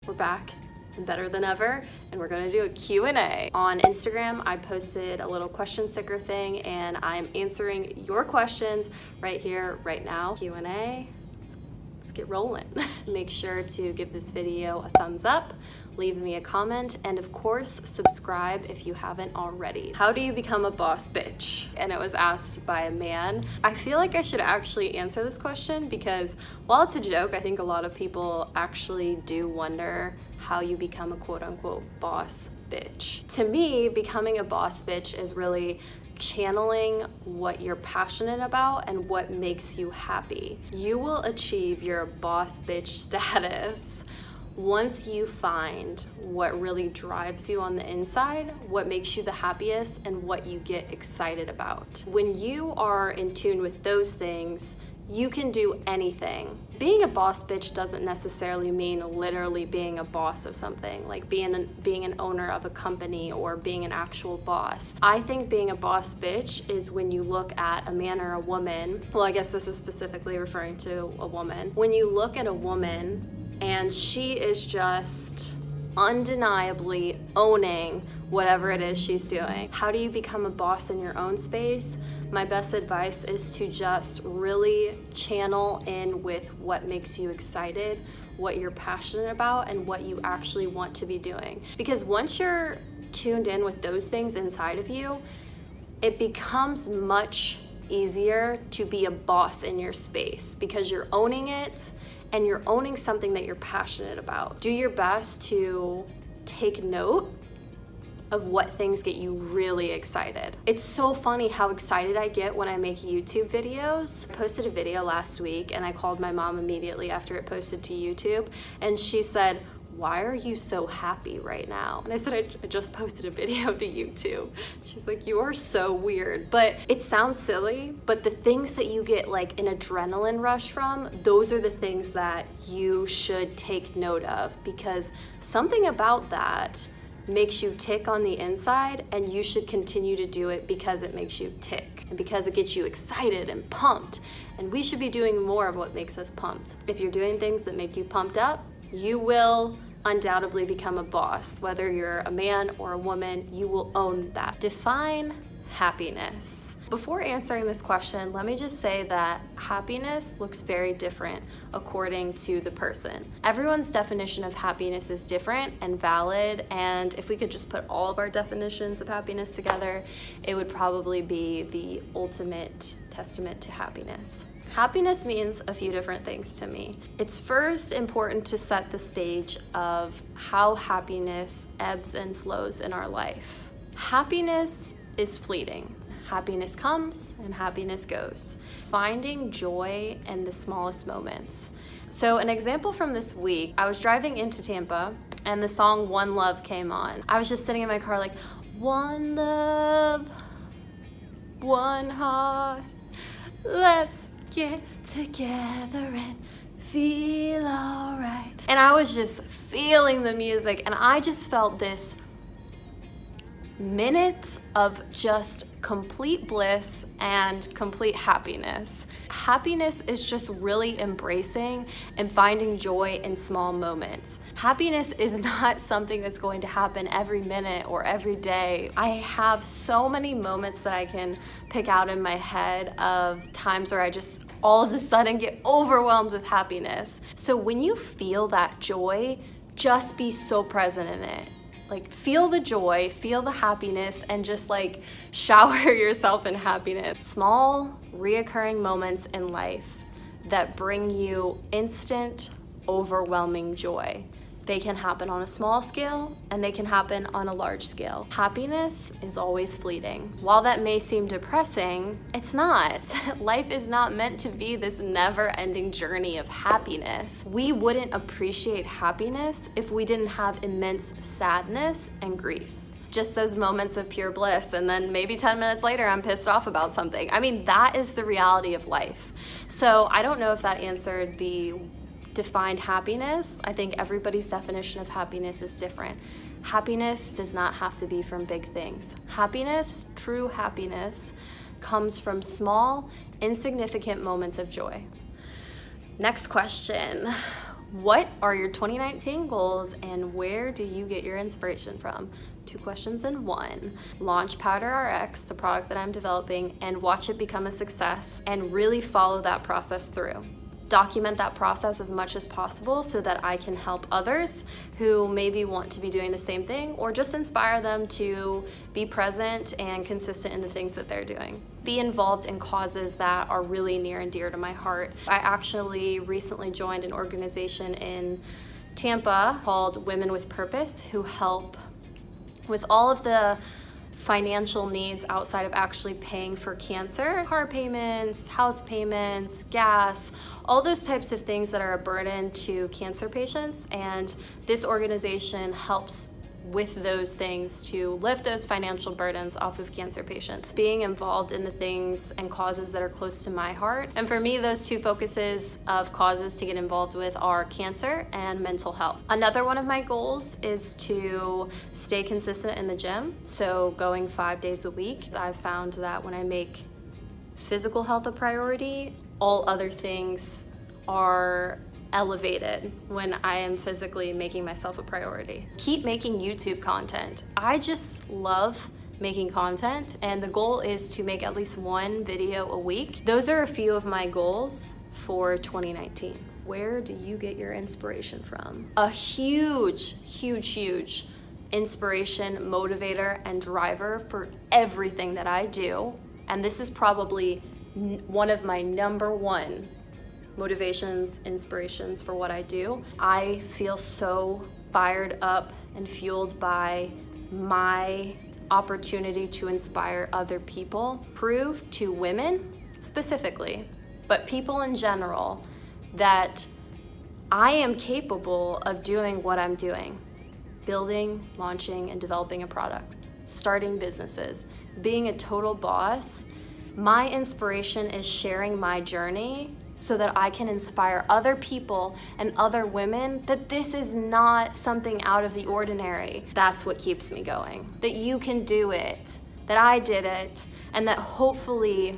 We're back and better than ever, and we're gonna do a Q&A. On Instagram, I posted a little question sticker thing, and I'm answering your questions right here, right now. Q&A, let's get rolling. Make sure to give this video a thumbs up, leave me a comment, and of course, subscribe if you haven't already. How do you become a boss bitch? And it was asked by a man. I feel like I should actually answer this question because while it's a joke, I think a lot of people actually do wonder how you become a quote-unquote boss bitch. To me, becoming a boss bitch is really channeling what you're passionate about and what makes you happy. You will achieve your boss bitch status once you find what really drives you on the inside, what makes you the happiest, and what you get excited about. When you are in tune with those things, you can do anything. Being a boss bitch doesn't necessarily mean literally being a boss of something, like being an owner of a company or being an actual boss. I think being a boss bitch is when you look at a man or a woman, well, I guess this is specifically referring to a woman. When you look at a woman and she is just undeniably owning whatever it is she's doing. How do you become a boss in your own space? My best advice is to just really channel in with what makes you excited, what you're passionate about, and what you actually want to be doing. Because once you're tuned in with those things inside of you, it becomes much easier to be a boss in your space because you're owning it and you're owning something that you're passionate about. Do your best to take note of what things get you really excited. It's so funny how excited I get when I make YouTube videos. I posted a video last week and I called my mom immediately after it posted to YouTube, and she said, "Why are you so happy right now?" And I said, I just posted a video to YouTube. She's like, "You are so weird." But it sounds silly, but the things that you get like an adrenaline rush from, those are the things that you should take note of, because something about that makes you tick on the inside, and you should continue to do it because it makes you tick and because it gets you excited and pumped. And we should be doing more of what makes us pumped. If you're doing things that make you pumped up, you will undoubtedly become a boss. Whether you're a man or a woman, you will own that. Define happiness. Before answering this question, let me just say that happiness looks very different according to the person. Everyone's definition of happiness is different and valid, and if we could just put all of our definitions of happiness together, it would probably be the ultimate testament to happiness. Happiness means a few different things to me. It's first important to set the stage of how happiness ebbs and flows in our life. Happiness is fleeting. Happiness comes and happiness goes. Finding joy in the smallest moments. So an example from this week, I was driving into Tampa and the song One Love came on. I was just sitting in my car like, one love, one heart, let's get together and feel alright. And I was just feeling the music, and I just felt this minute of just complete bliss and complete happiness. Happiness is just really embracing and finding joy in small moments. Happiness is not something that's going to happen every minute or every day. I have so many moments that I can pick out in my head of times where I just all of a sudden get overwhelmed with happiness. So when you feel that joy, just be so present in it. Like, feel the joy, feel the happiness, and just like shower yourself in happiness. Small, reoccurring moments in life that bring you instant, overwhelming joy. They can happen on a small scale and they can happen on a large scale. Happiness is always fleeting. While that may seem depressing, it's not. Life is not meant to be this never-ending journey of happiness. We wouldn't appreciate happiness if we didn't have immense sadness and grief. Just those moments of pure bliss, and then maybe 10 minutes later I'm pissed off about something. I mean, that is the reality of life. So I don't know if that answered the defined happiness. I think everybody's definition of happiness is different. Happiness does not have to be from big things. Happiness, true happiness, comes from small, insignificant moments of joy. Next question. What are your 2019 goals and where do you get your inspiration from? 2 questions in one. Launch Powder RX, the product that I'm developing, and watch it become a success and really follow that process through. Document that process as much as possible so that I can help others who maybe want to be doing the same thing, or just inspire them to be present and consistent in the things that they're doing. Be involved in causes that are really near and dear to my heart. I actually recently joined an organization in Tampa called Women with Purpose, who help with all of the financial needs outside of actually paying for cancer, car payments, house payments, gas, all those types of things that are a burden to cancer patients. And this organization helps with those things to lift those financial burdens off of cancer patients, being involved in the things and causes that are close to my heart. And for me, those 2 focuses of causes to get involved with are cancer and mental health. Another one of my goals is to stay consistent in the gym, so going 5 days a week. I've found that when I make physical health a priority, all other things are elevated when I am physically making myself a priority. Keep making YouTube content. I just love making content, and the goal is to make at least 1 video a week. Those are a few of my goals for 2019. Where do you get your inspiration from? A huge inspiration, motivator, and driver for everything that I do, and this is probably one of my number 1 motivations, inspirations for what I do. I feel so fired up and fueled by my opportunity to inspire other people, prove to women specifically, but people in general, that I am capable of doing what I'm doing. Building, launching, and developing a product, starting businesses, being a total boss. My inspiration is sharing my journey so that I can inspire other people and other women that this is not something out of the ordinary. That's what keeps me going. That you can do it, that I did it, and that hopefully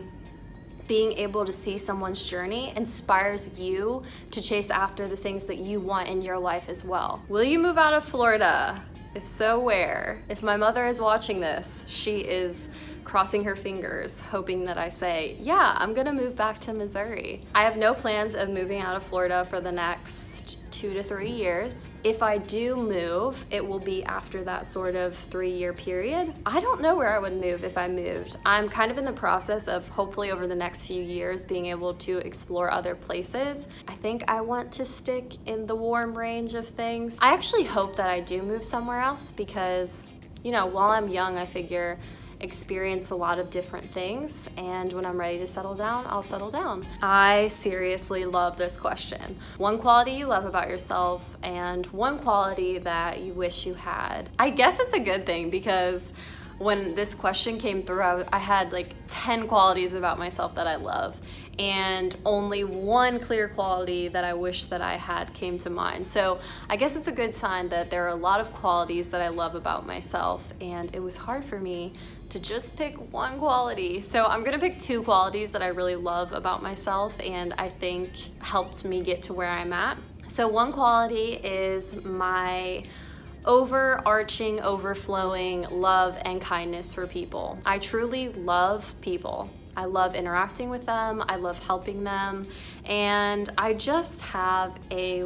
being able to see someone's journey inspires you to chase after the things that you want in your life as well. Will you move out of Florida? If so, where? If my mother is watching this, she is crossing her fingers, hoping that I say, yeah, I'm gonna move back to Missouri. I have no plans of moving out of Florida for the next 2 to 3 years. If I do move, it will be after that sort of 3-year period. I don't know where I would move if I moved. I'm kind of in the process of hopefully over the next few years being able to explore other places. I think I want to stick in the warm range of things. I actually hope that I do move somewhere else because, you know, while I'm young, I figure experience a lot of different things, and when I'm ready to settle down, I'll settle down. I seriously love this question. 1 quality you love about yourself and 1 quality that you wish you had. I guess it's a good thing because when this question came through, I had like 10 qualities about myself that I love, and only 1 clear quality that I wish that I had came to mind. So I guess it's a good sign that there are a lot of qualities that I love about myself, and it was hard for me to just pick 1 quality. So I'm gonna pick 2 qualities that I really love about myself and I think helped me get to where I'm at. So 1 quality is my overarching, overflowing love and kindness for people. I truly love people. I love interacting with them, I love helping them, and I just have a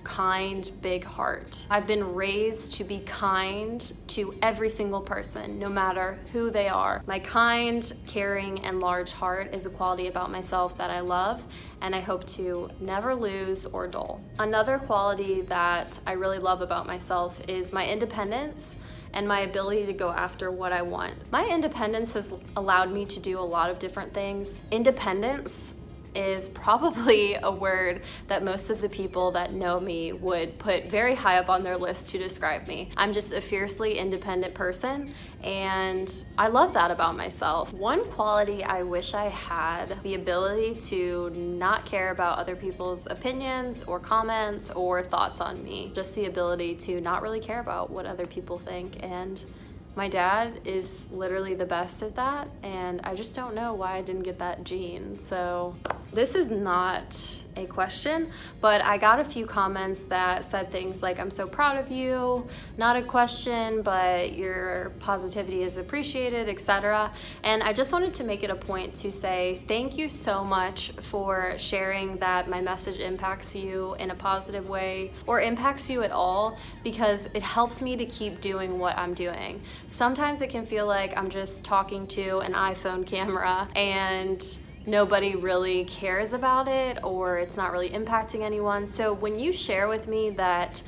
kind, big heart. I've been raised to be kind to every single person, no matter who they are. My kind, caring, and large heart is a quality about myself that I love, and I hope to never lose or dull. Another quality that I really love about myself is my independence and my ability to go after what I want. My independence has allowed me to do a lot of different things. Independence is probably a word that most of the people that know me would put very high up on their list to describe me. I'm just a fiercely independent person, and I love that about myself. 1 quality I wish I had, the ability to not care about other people's opinions or comments or thoughts on me. Just the ability to not really care about what other people think, and my dad is literally the best at that, and I just don't know why I didn't get that gene. So This is not a question, but I got a few comments that said things like, I'm so proud of you, not a question, but your positivity is appreciated, etc. And I just wanted to make it a point to say thank you so much for sharing that my message impacts you in a positive way or impacts you at all, because it helps me to keep doing what I'm doing. Sometimes it can feel like I'm just talking to an iPhone camera and nobody really cares about it, or it's not really impacting anyone. So when you share with me that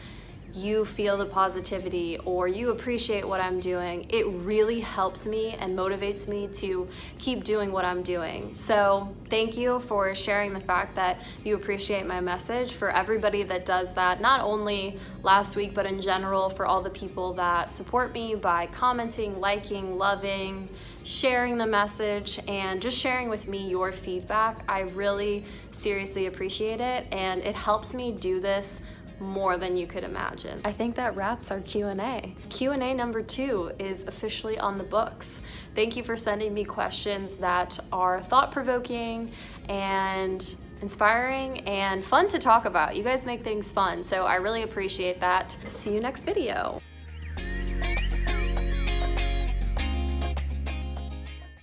you feel the positivity or you appreciate what I'm doing, it really helps me and motivates me to keep doing what I'm doing. So thank you for sharing the fact that you appreciate my message. For everybody that does that, not only last week, but in general, for all the people that support me by commenting, liking, loving, sharing the message, and just sharing with me your feedback. I really seriously appreciate it, and it helps me do this more than you could imagine. I think that wraps our Q&A. Q&A number 2 is officially on the books. Thank you for sending me questions that are thought-provoking and inspiring and fun to talk about. You guys make things fun, so I really appreciate that. See you next video.